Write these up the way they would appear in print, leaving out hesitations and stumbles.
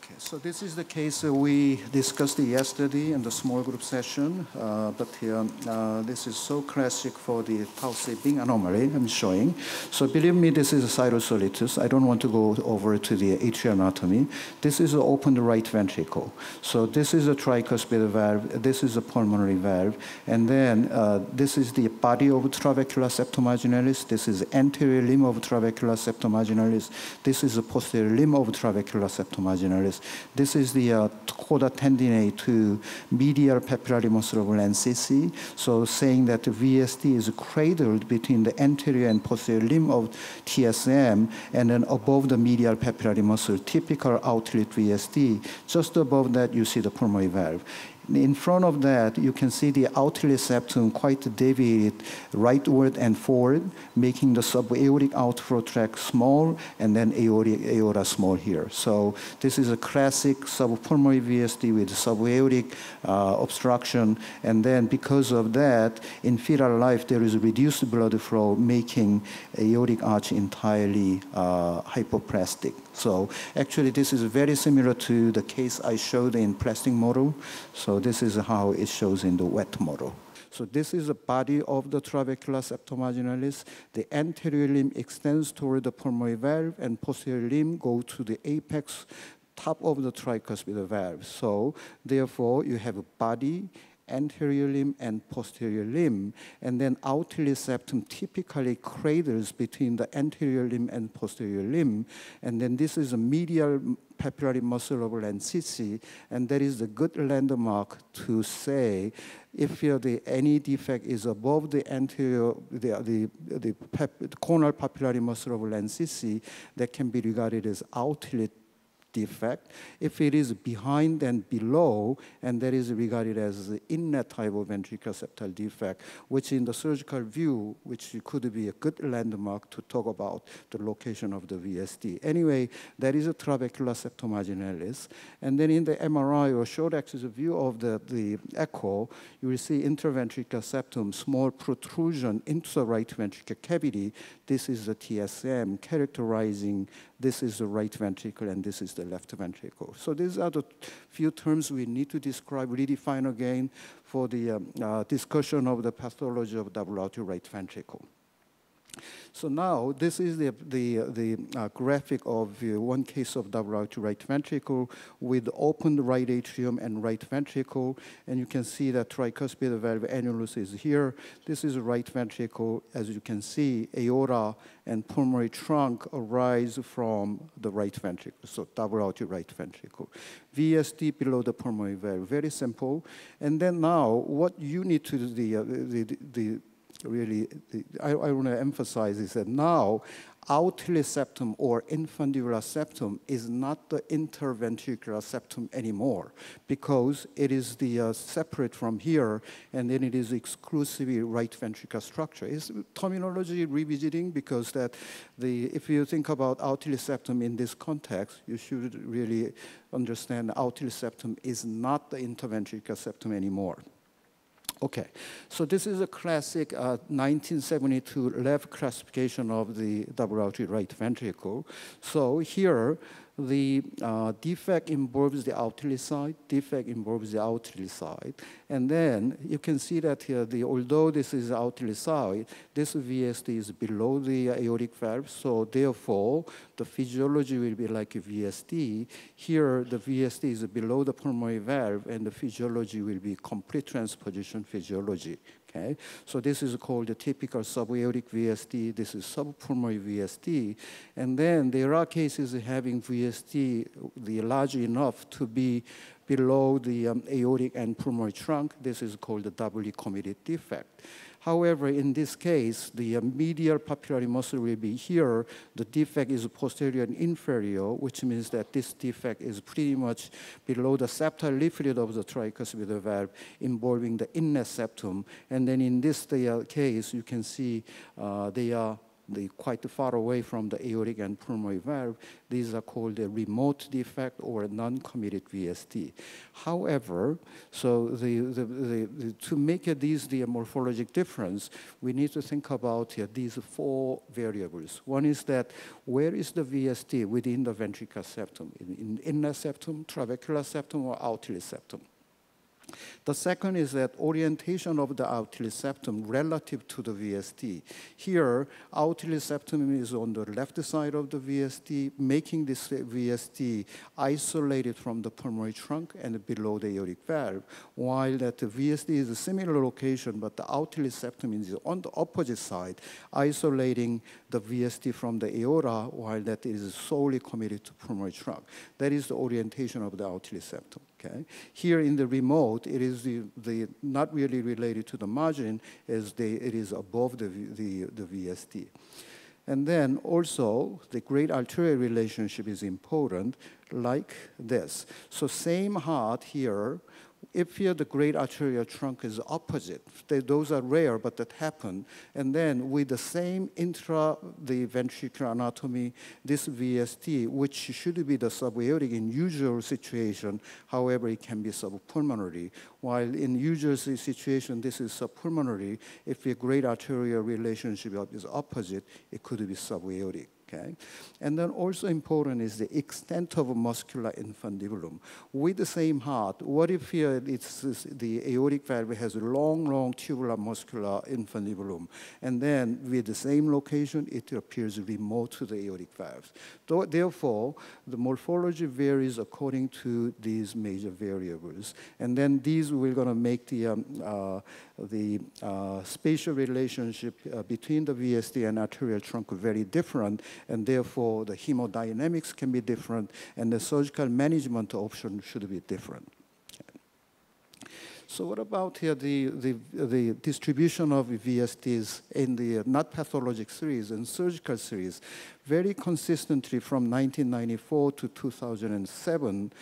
Okay, so this is the case we discussed yesterday in the small group session, but here this is so classic for the tau-Sabin anomaly I'm showing. So believe me, this is a sinusolysis. I don't want to go over to the atrial anatomy. This is an open right ventricle. So this is a tricuspid valve. This is a pulmonary valve. And then this is the body of trabecular septum marginalis. This is anterior limb of trabecular septum marginalis. This is the posterior limb of trabecular septum marginalis. This is the coda tendinae to medial papillary muscle of NCC. So saying that the VSD is cradled between the anterior and posterior limb of TSM, and then above the medial papillary muscle, typical outlet VSD. Just above that, you see the pulmonary valve. In front of that, you can see the outlet septum quite deviated rightward and forward, making the subaortic outflow tract small, and then aorta small here. So this is a classic subpulmonary VSD with subaortic obstruction, and then because of that, in fetal life, there is reduced blood flow, making aortic arch entirely hypoplastic. So actually, this is very similar to the case I showed in plastic model. So this is how it shows in the wet model. So this is the body of the trabecular septum marginalis. The anterior limb extends toward the pulmonary valve, and posterior limb go to the apex top of the tricuspid valve. So therefore, you have a body, anterior limb and posterior limb, and then outlet septum typically cradles between the anterior limb and posterior limb, and then this is a medial papillary muscle of NCC, and that is a good landmark to say if any defect is above the anterior, the corner papillary muscle of NCC, that can be regarded as outlet defect. If it is behind and below, and that is regarded as the inlet type of ventricular septal defect, which in the surgical view, which could be a good landmark to talk about the location of the VSD. Anyway, that is a trabecular septum marginalis. And then in the MRI or short axis view of the echo, you will see interventricular septum, small protrusion into the right ventricular cavity. This is the TSM characterizing this is the right ventricle and this is the left ventricle. So these are the few terms we need to describe, redefine again for the discussion of the pathology of double aortic right ventricle. So now this is the graphic of one case of double aortic right ventricle with open right atrium and right ventricle, and you can see that tricuspid valve annulus is here. This is right ventricle. As you can see, aorta and pulmonary trunk arise from the right ventricle, so double aortic right ventricle. VSD below the pulmonary valve, very simple. And then now what you need to do, I want to emphasize is that now outlet septum or infundibular septum is not the interventricular septum anymore, because it is separate from here, and then it is exclusively right ventricular structure. It's terminology revisiting, because if you think about outlet septum in this context, you should really understand outlet septum is not the interventricular septum anymore. Okay, so this is a classic 1972 left classification of the double aortic right ventricle. So here, the defect involves the outlet side, defect involves the outlet side. And then you can see that here, although this is outlet side, this VSD is below the aortic valve, so therefore the physiology will be like a VSD. Here, the VSD is below the pulmonary valve, and the physiology will be complete transposition physiology. Okay, so this is called the typical subaortic VSD. This is subpulmonary VSD. And then there are cases having VSD large enough to be below the aortic and pulmonary trunk. This is called the doubly committed defect. However, in this case, the medial papillary muscle will be here. The defect is posterior and inferior, which means that this defect is pretty much below the septal leaflet of the tricuspid valve, involving the inlet septum. And then in this case, you can see they are quite far away from the aortic and pulmonary valve. These are called a remote defect or a non-committed VSD. However, so to make these the morphologic difference, we need to think about these 4 variables. One is that where is the VSD within the ventricular septum, in inner septum, trabecular septum, or outlet septum? The second is that orientation of the outlet septum relative to the VSD. Here, outlet septum is on the left side of the VSD, making this VSD isolated from the pulmonary trunk and below the aortic valve, while that the VSD is a similar location, but the outlet septum is on the opposite side, isolating the VSD from the aorta, while that is solely committed to pulmonary trunk. That is the orientation of the outlet septum. Okay. Here in the remote, it is not really related to the margin, as it is above the VSD. And then also, the great arterial relationship is important, like this. So same heart here, if here the great arterial trunk is opposite, those are rare, but that happen. And then with the same the ventricular anatomy, this VSD, which should be the subaortic in usual situation, however, it can be subpulmonary. While in usual situation, this is subpulmonary. If the great arterial relationship is opposite, it could be subaortic. Okay. And then also important is the extent of muscular infundibulum. With the same heart, what if here the aortic valve has a long tubular muscular infundibulum, and then with the same location, it appears remote to the aortic valves. Therefore, the morphology varies according to these major variables. And then these we're going to make the spatial relationship between the VSD and arterial trunk very different, and therefore the hemodynamics can be different, and the surgical management option should be different. So what about here the distribution of VSDs in the not pathologic series and surgical series? Very consistently from 1994 to 2007,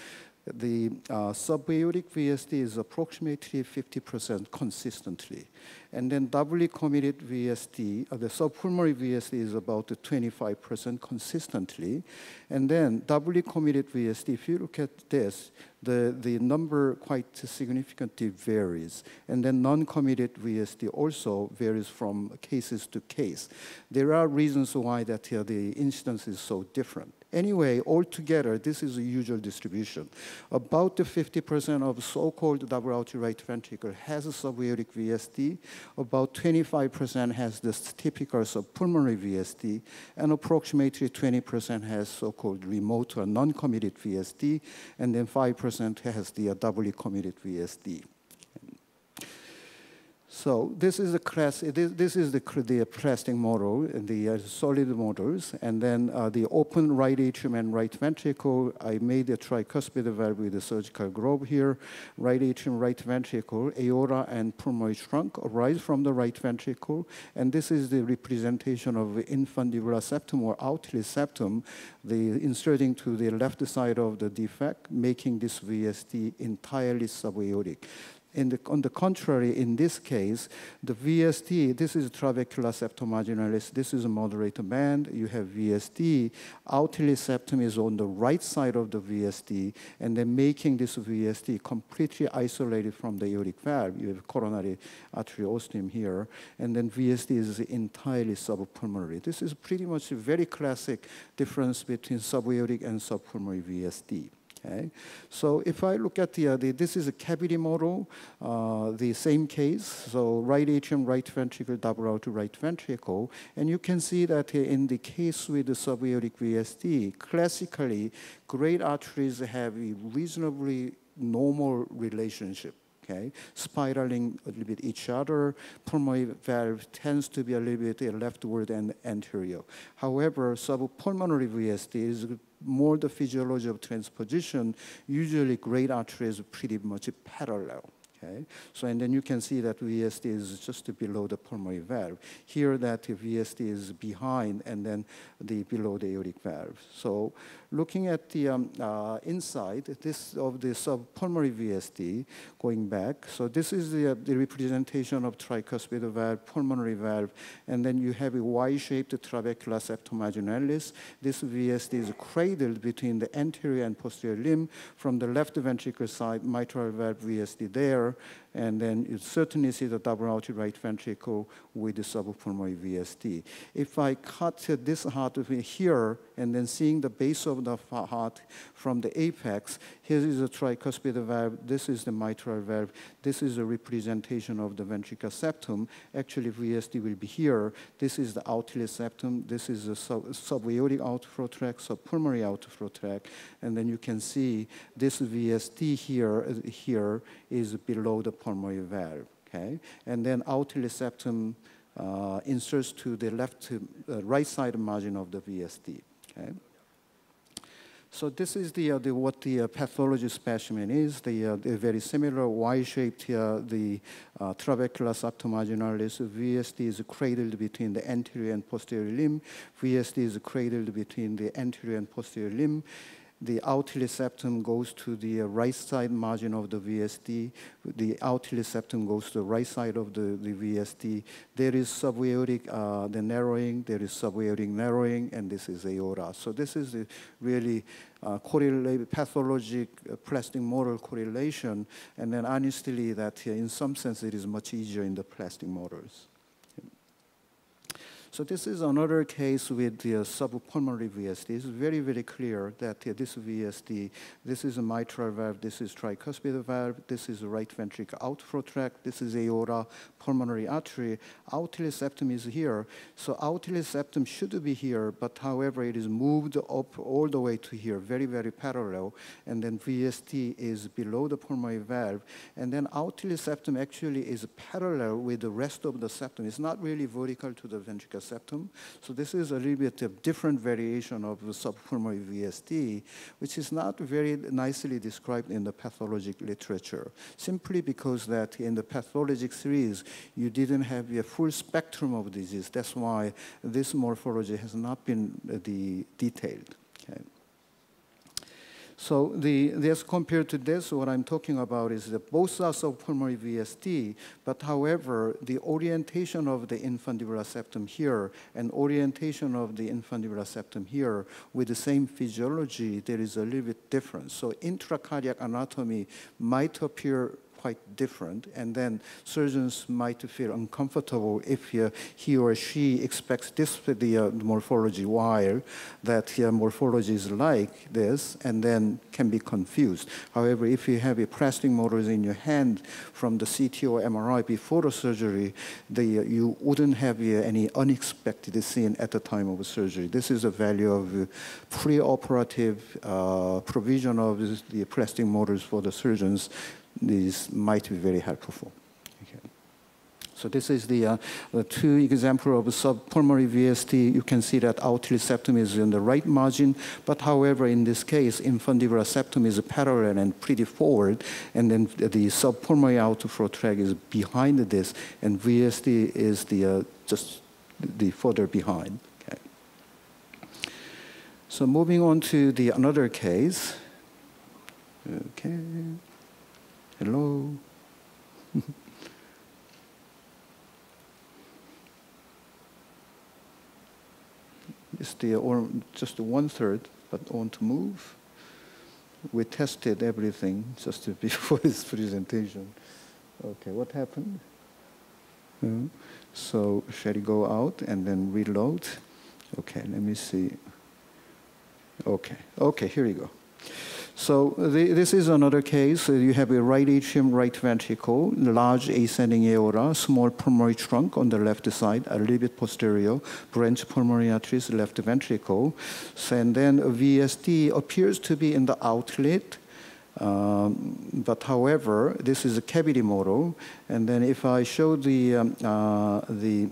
the subaortic VSD is approximately 50% consistently. And then doubly committed VSD, the subpulmonary VSD is about 25% consistently. And then doubly committed VSD, if you look at this, the number quite significantly varies. And then non-committed VSD also varies from cases to case. There are reasons why that the incidence is so different. Anyway, altogether, this is a usual distribution. About 50% of so-called double aortic right ventricle has a subaortic VSD. About 25% has this typical subpulmonary VSD, and approximately 20% has so-called remote or non-committed VSD, and then 5% has the doubly committed VSD. So this is the plastic model, the solid models, and then the open right atrium and right ventricle. I made a tricuspid valve with a surgical globe here. Right atrium, right ventricle, aorta and pulmonary trunk arise from the right ventricle, and this is the representation of infundibular septum or outlet septum, the inserting to the left side of the defect, making this VSD entirely subaortic. On the contrary, in this case, the VSD, this is trabecular septum marginalis, this is a moderate band, you have VSD, outlet septum is on the right side of the VSD, and then making this VSD completely isolated from the aortic valve. You have coronary artery ostium here, and then VSD is entirely subpulmonary. This is pretty much a very classic difference between subaortic and subpulmonary VSD. Okay, so if I look at this is a cavity model, the same case. So right atrium, right ventricle, double aortic right ventricle, and you can see that in the case with the subaortic VSD, classically, great arteries have a reasonably normal relationship. Okay, spiraling a little bit each other. Pulmonary valve tends to be a little bit leftward and anterior. However, subpulmonary VSD is more the physiology of transposition. Usually, great arteries are pretty much parallel. Okay, so and then you can see that VSD is just below the pulmonary valve. Here that VSD is behind and then below the aortic valve. So looking at the inside of the subpulmonary VSD going back, so this is the representation of tricuspid valve, pulmonary valve, and then you have a Y-shaped trabecular septum marginalis. This VSD is cradled between the anterior and posterior limb. From the left ventricle side, mitral valve VSD there, and then you certainly see the double aortic right ventricle with the subpulmonary VSD. If I cut this heart here and then seeing the base of the heart from the apex, here is the tricuspid valve, this is the mitral valve, this is a representation of the ventricular septum. Actually, VSD will be here. This is the outlet septum, this is the subaortic outflow tract, subpulmonary outflow tract, and then you can see this VSD here is below the pulmonary valve, okay? And then outlet septum inserts to the right side margin of the VSD, okay? So this is what the pathology specimen is. The very similar Y-shaped the trabecular septum marginalis. VSD is cradled between the anterior and posterior limb. VSD is cradled between the anterior and posterior limb. The outlet septum goes to the right side margin of the VSD. The outlet septum goes to the right side of the VSD. There is subaortic the narrowing. There is subaortic narrowing, and this is aorta. So this is the really pathologic plastic model correlation. And then honestly, that in some sense it is much easier in the plastic models. So this is another case with the subpulmonary VSD. It's very, very clear that this VSD, this is a mitral valve, this is tricuspid valve, this is the right ventricle outflow tract, this is aorta, pulmonary artery. Outlet septum is here. So outlet septum should be here, but however, it is moved up all the way to here, very, very parallel. And then VSD is below the pulmonary valve. And then outlet septum actually is parallel with the rest of the septum. It's not really vertical to the ventricular septum. So this is a little bit of different variation of the subpulmonary VSD, which is not very nicely described in the pathologic literature, simply because that in the pathologic series, you didn't have a full spectrum of disease. That's why this morphology has not been detailed. Okay. So as compared to this, what I'm talking about is that both are subpulmonary VSD, but however, the orientation of the infundibular septum here and orientation of the infundibular septum here with the same physiology, there is a little bit different. So intracardiac anatomy might appear quite different, and then surgeons might feel uncomfortable if he or she expects this the morphology, while that morphology is like this, and then can be confused. However, if you have a plastic models in your hand from the CT or MRI before the surgery, you wouldn't have any unexpected scene at the time of surgery. This is the value of pre-operative provision of the plastic models for the surgeons. This might be very helpful. Okay. So this is the two examples of subpulmonary VSD. You can see that outlet septum is in the right margin, but however, in this case, infundibular septum is parallel and pretty forward, and then the subpulmonary outflow tract is behind this, and VSD is just the further behind. Okay. So moving on to another case. Okay. Hello. It's just 1/3, but on to move. We tested everything just before this presentation. Okay, what happened? So shall we go out and then reload? Okay, let me see. Okay, here we go. So this is another case. You have a right atrium, right ventricle, large ascending aorta, small pulmonary trunk on the left side, a little bit posterior, branch pulmonary arteries, left ventricle. So, and then a VSD appears to be in the outlet, but however, this is a cavity model. And then if I show the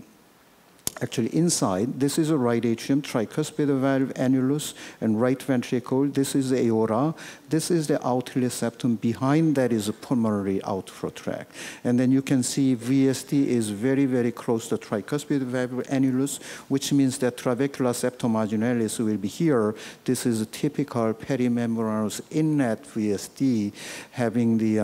Actually, inside, this is a right atrium, tricuspid valve, annulus, and right ventricle. This is the aorta. This is the outlet septum. Behind that is a pulmonary outflow tract. And then you can see VSD is very, very close to tricuspid valve annulus, which means that trabecular septum marginalis will be here. This is a typical perimembranous inlet VSD, having the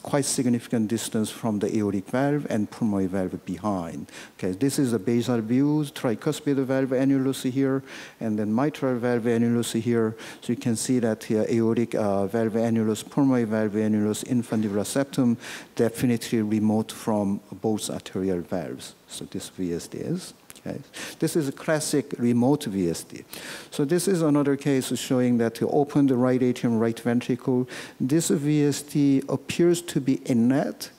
quite significant distance from the aortic valve and pulmonary valve behind. Okay, this is the basal views, tricuspid valve annulus here, and then mitral valve annulus here. So you can see that here aortic valve annulus, pulmonary valve annulus, infundibulum septum, definitely remote from both arterial valves. So this VSD is. Okay. This is a classic remote VSD. So this is another case showing that you open the right atrium, right ventricle. This VSD appears to be inlet.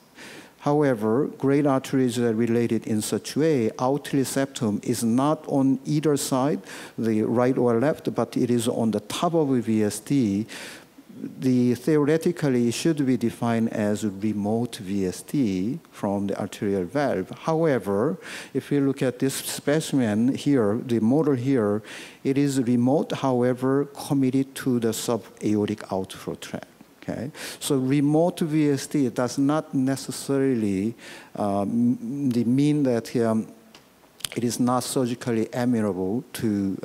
However, great arteries are related in such a way. Outlet septum is not on either side, the right or left, but it is on the top of a VSD. Theoretically, it should be defined as a remote VSD from the arterial valve. However, if you look at this specimen here, the model here, it is remote, however, committed to the subaortic outflow tract. Okay. So remote VSD does not necessarily mean that it is not surgically amenable to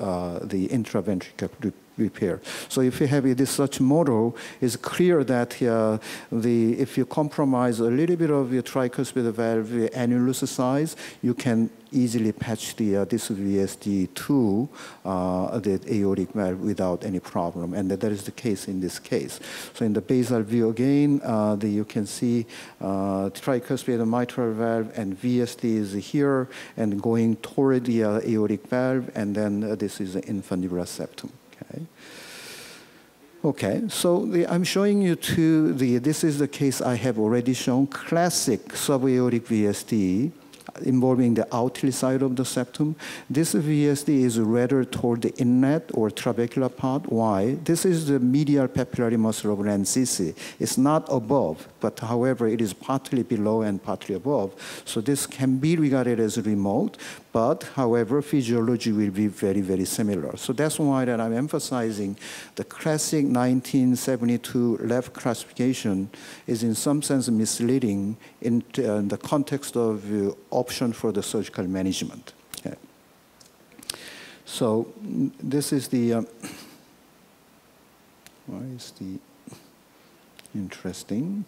the intraventricular repair. So if you have this such model, it's clear that if you compromise a little bit of your tricuspid valve annulus size, you can easily patch this VSD to the aortic valve without any problem, and that is the case in this case. So in the basal view again, you can see tricuspid and mitral valve, and VSD is here and going toward the aortic valve, and then this is the infundibulum septum. Okay, so I'm showing you this is the case I have already shown, classic subaortic VSD involving the outlet side of the septum. This VSD is rather toward the inlet or trabecular part. Why? This is the medial papillary muscle of Lancisi. It's not above, but however, it is partly below and partly above. So this can be regarded as remote, but however, physiology will be very, very similar. So that's why that I'm emphasizing the classic 1972 left classification is in some sense misleading in the context of option for the surgical management. Okay. So this is the, why is the interesting?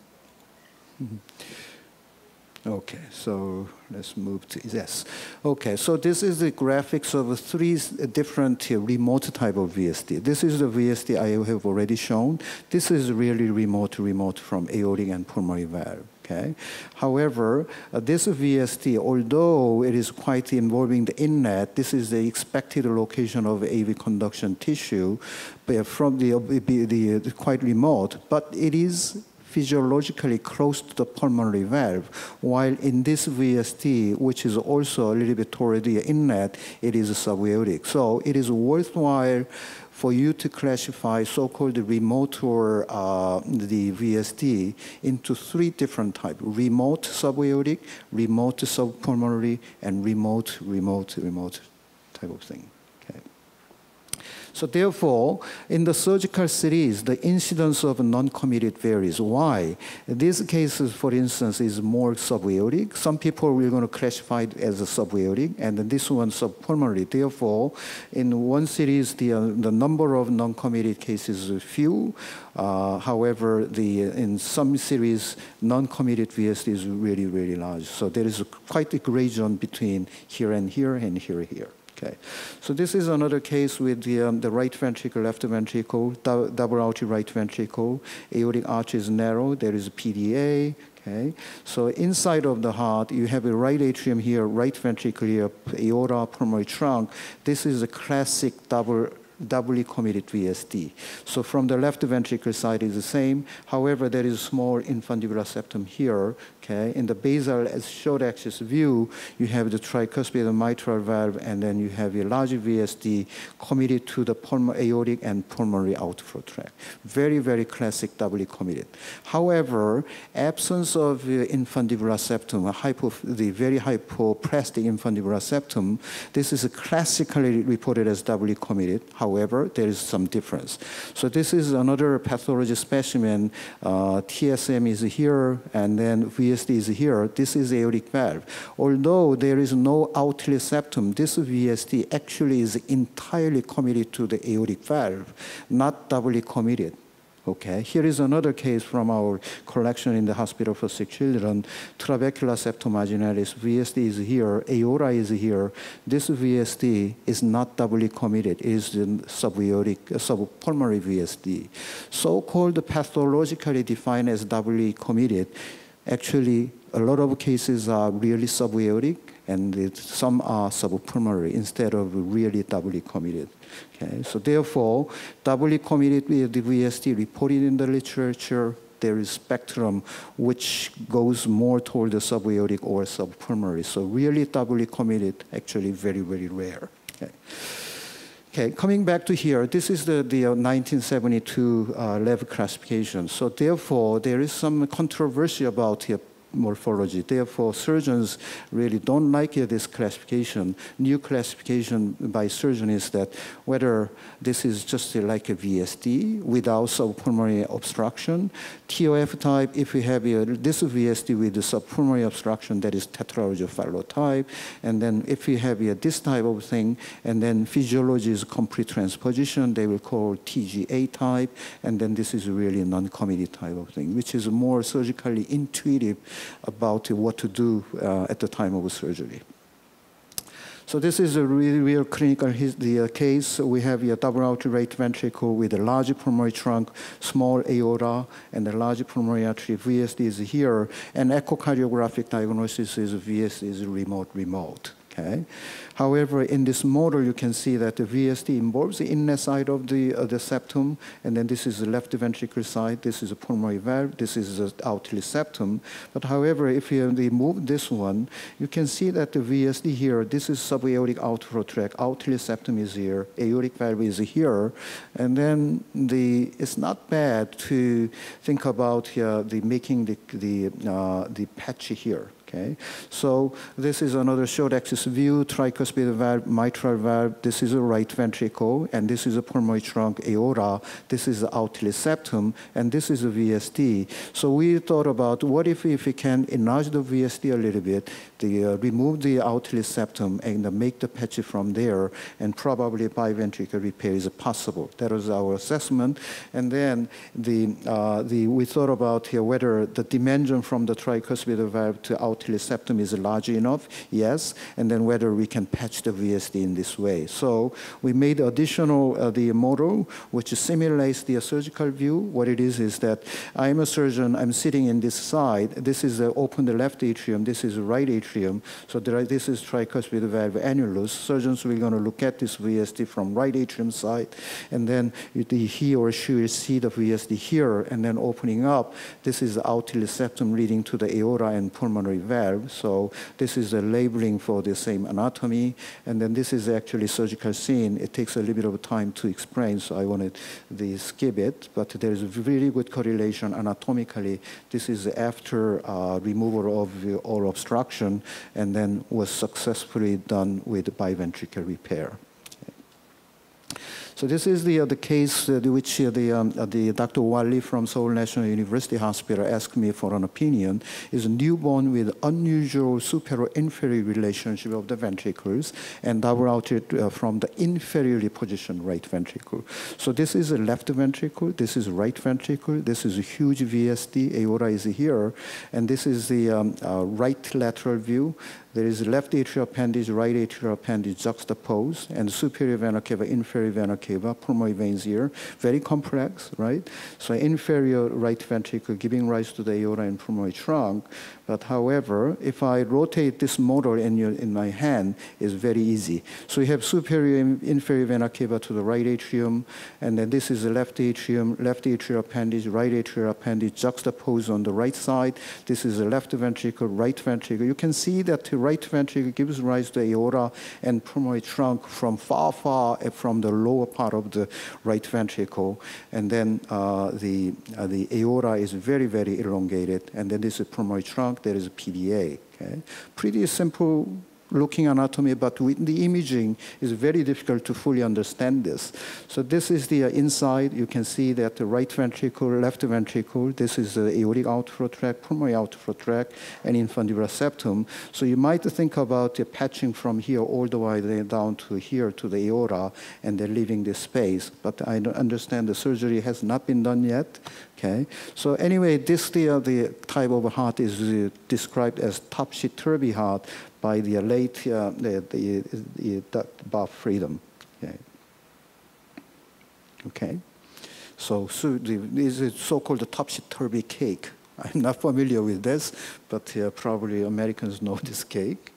Okay, so let's move to this. Okay, so this is the graphics of three different remote type of VSD. This is the VSD I have already shown. This is really remote from aortic and pulmonary valve. Okay. However, this VSD, although it is quite involving the inlet, this is the expected location of AV conduction tissue, but from the quite remote, but it is physiologically close to the pulmonary valve, while in this VSD, which is also a little bit toward the inlet, it is subaortic. So it is worthwhile for you to classify so-called remote or the VSD into three different types: remote subaortic, remote subpulmonary, and remote type of thing. Okay. So therefore, in the surgical series, the incidence of non-committed varies. Why? These cases, for instance, is more subaortic. Some people we're going to classify it as a subaortic, and then this one subpulmonary. Therefore, in one series, the number of non-committed cases is few. However, in some series, non-committed VSD is really, really large. So there is quite a gradient between here and here and here and here. Okay, so this is another case with the right ventricle, left ventricle, double aortic right ventricle. Aortic arch is narrow. There is a PDA. Okay, so inside of the heart, you have a right atrium here, right ventricle here, aorta, pulmonary trunk. This is a classic double doubly committed VSD. So from the left ventricle side is the same. However, there is a small infundibular septum here. Okay, in the basal as short axis view, you have the tricuspid mitral valve, and then you have a large VSD committed to the aortic and pulmonary outflow tract. Very, very classic doubly committed. However, absence of infundibular septum, the very hypoplastic infundibular septum, this is classically reported as doubly committed. However, there is some difference. So this is another pathology specimen. TSM is here, and then VSD is here. This is aortic valve. Although there is no outlet septum, this VSD actually is entirely committed to the aortic valve, not doubly committed. Okay, here is another case from our collection in the Hospital for Sick Children. Trabecular septum marginalis, VSD is here, aorta is here. This VSD is not doubly committed. It is the subpulmonary VSD. So-called pathologically defined as doubly committed, actually a lot of cases are really subaortic, and some are subpulmonary instead of really doubly committed. Okay, so therefore, doubly committed with the VSD reported in the literature, there is spectrum which goes more toward the subaortic or subpulmonary. So really doubly committed, actually very, very rare. Okay. Okay, coming back to here, this is the 1972 Lev classification. So therefore, there is some controversy about here morphology. Therefore, surgeons really don't like this classification. New classification by surgeon is that whether this is just like a VSD without subpulmonary obstruction, TOF type, if we have this VSD with the subpulmonary obstruction, that is tetralogy type, and then if we have this type of thing, and then physiology is complete transposition, they will call TGA type, and then this is really a non-committed type of thing, which is more surgically intuitive about what to do at the time of surgery. So this is a real clinical case. We have a double outlet right ventricle with a large pulmonary trunk, small aorta, and a large pulmonary artery. VSD is here, and echocardiographic diagnosis is VSD is remote. Okay. However, in this model, you can see that the VSD involves the inner side of the septum, and then this is the left ventricle side, this is a pulmonary valve, this is the outlet septum. But however, if you remove this one, you can see that the VSD here, this is subaortic outflow tract, outlet septum is here, aortic valve is here, and then it's not bad to think about making the patch here. Okay, so this is another short axis view, tricuspid valve, mitral valve, this is a right ventricle, and this is a pulmonary trunk aorta, this is the outlet septum, and this is a VSD. So we thought about what if we can enlarge the VSD a little bit, remove the outlet septum and make the patch from there, and probably biventricular repair is possible. That was our assessment. And then we thought about here whether the dimension from the tricuspid valve to outlet septum is large enough, yes, and then whether we can patch the VSD in this way. So we made additional the model which simulates the surgical view. What it is that I'm a surgeon, I'm sitting in this side, this is open the left atrium, this is the right atrium, so this is tricuspid valve annulus. Surgeons will going to look at this VSD from right atrium side, and then he or she will see the VSD here, and then opening up, this is the outlet septum leading to the aorta and pulmonary valve. So this is the labeling for the same anatomy, and then this is actually surgical scene. It takes a little bit of time to explain, so I wanted to skip it, but there is a really good correlation anatomically. This is after removal of all obstruction, and then was successfully done with biventricular repair. So this is the case which the Dr. Wally from Seoul National University Hospital asked me for an opinion. Is a newborn with unusual superior-inferior relationship of the ventricles and double outlet from the inferiorly positioned right ventricle. So this is a left ventricle, this is right ventricle, this is a huge VSD, aorta is here, and this is the right lateral view. there is left atrial appendage, right atrial appendage juxtaposed, and superior vena cava, inferior vena cava, pulmonary veins here. Very complex, right? So inferior right ventricle giving rise to the aorta and pulmonary trunk. But however, if I rotate this motor in my hand, it's very easy. So you have superior inferior vena cava to the right atrium, and then this is the left atrium, left atrial appendage, right atrial appendage juxtaposed on the right side. This is the left ventricle, right ventricle. You can see that the right ventricle gives rise to aorta and pulmonary trunk from far from the lower part of the right ventricle. And then the aorta is very, very elongated. And then this is pulmonary trunk. There is a PDA. Okay? Pretty simple looking anatomy, but with the imaging, it's very difficult to fully understand this. So this is the inside. You can see that the right ventricle, left ventricle, this is the aortic outflow tract, pulmonary outflow tract, and infundibular septum. So you might think about the patching from here all the way down to here to the aorta, and then leaving this space. But I understand the surgery has not been done yet. Okay. So anyway, this the type of heart is described as topsy-turvy heart by the late Bob Freedom. Okay. Okay. So this is so-called topsy-turvy cake. I'm not familiar with this, but probably Americans know this cake.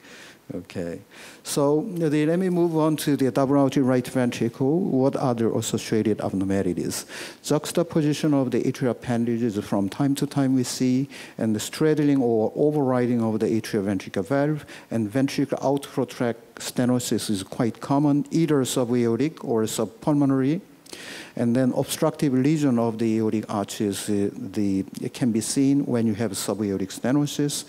Okay, so let me move on to the double aortic right ventricle. What are the associated abnormalities? Juxtaposition of the atrial appendages from time to time we see, and the straddling or overriding of the atrioventricular valve, and ventricular outflow tract stenosis is quite common, either subaortic or subpulmonary. And then obstructive lesion of the aortic arches, it can be seen when you have subaortic stenosis.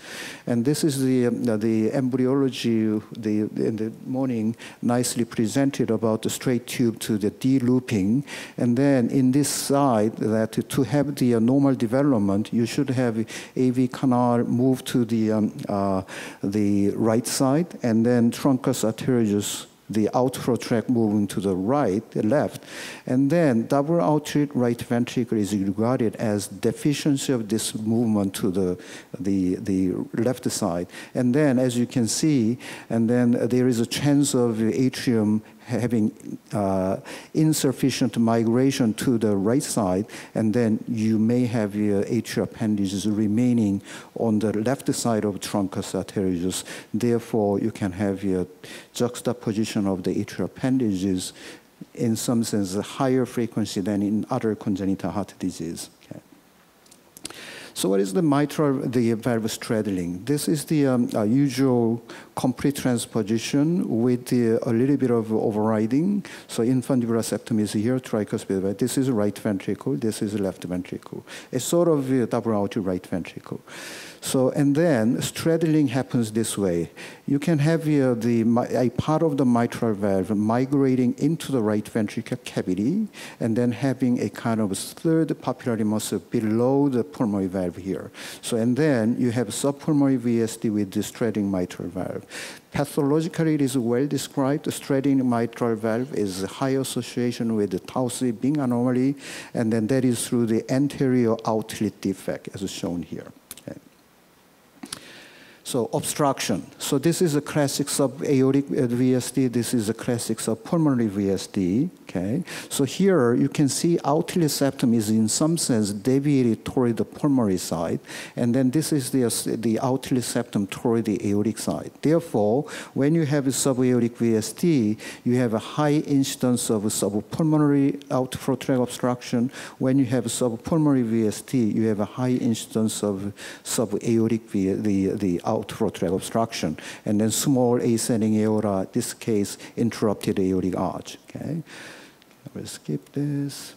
And this is the embryology in the morning nicely presented about the straight tube to the D-looping. And then in this side, that to have the normal development, you should have AV canal move to the right side, and then truncus arteriosus, the outflow tract moving to the left, and then double aortic right ventricle is regarded as deficiency of this movement to the left side. And then, as you can see, and then there is a chance of atrium having insufficient migration to the right side, and then you may have your atrial appendages remaining on the left side of truncus arteriosus. Therefore, you can have your juxtaposition of the atrial appendages in some sense a higher frequency than in other congenital heart disease. Okay. So what is the valve straddling? This is the usual complete transposition with a little bit of overriding. So infundibular septum is here, tricuspid, right? This is right ventricle, this is left ventricle. It's sort of a double aortic right ventricle. So, and then straddling happens this way. You can have a part of the mitral valve migrating into the right ventricular cavity, and then having a kind of third papillary muscle below the pulmonary valve here. So, and then you have subpulmonary VSD with the straddling mitral valve. Pathologically, it is well described. The straddling mitral valve is a high association with the Tau-C Bing anomaly, and then that is through the anterior outlet defect, as shown here. So obstruction. So this is a classic subaortic VSD. This is a classic subpulmonary VSD. Okay. So here you can see outlet septum is in some sense deviated toward the pulmonary side, and then this is the outlet septum toward the aortic side. Therefore, when you have a subaortic VSD, you have a high incidence of subpulmonary outflow tract obstruction. When you have subpulmonary VSD, you have a high incidence of subaortic the outflow tract obstruction, and then small ascending aorta, this case interrupted aortic arch. Okay. We'll skip this.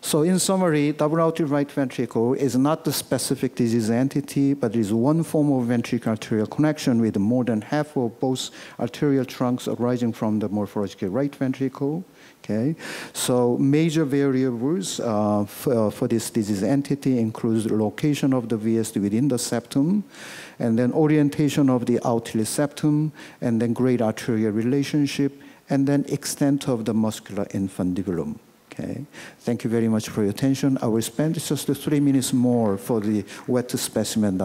So in summary, double aortic right ventricle is not the specific disease entity, but is one form of ventricular arterial connection with more than half of both arterial trunks arising from the morphological right ventricle. Okay, so major variables for this disease entity includes the location of the VSD within the septum, and then orientation of the outlet septum, and then great arterial relationship, and then extent of the muscular infundibulum. Okay, thank you very much for your attention. I will spend just 3 minutes more for the wet specimen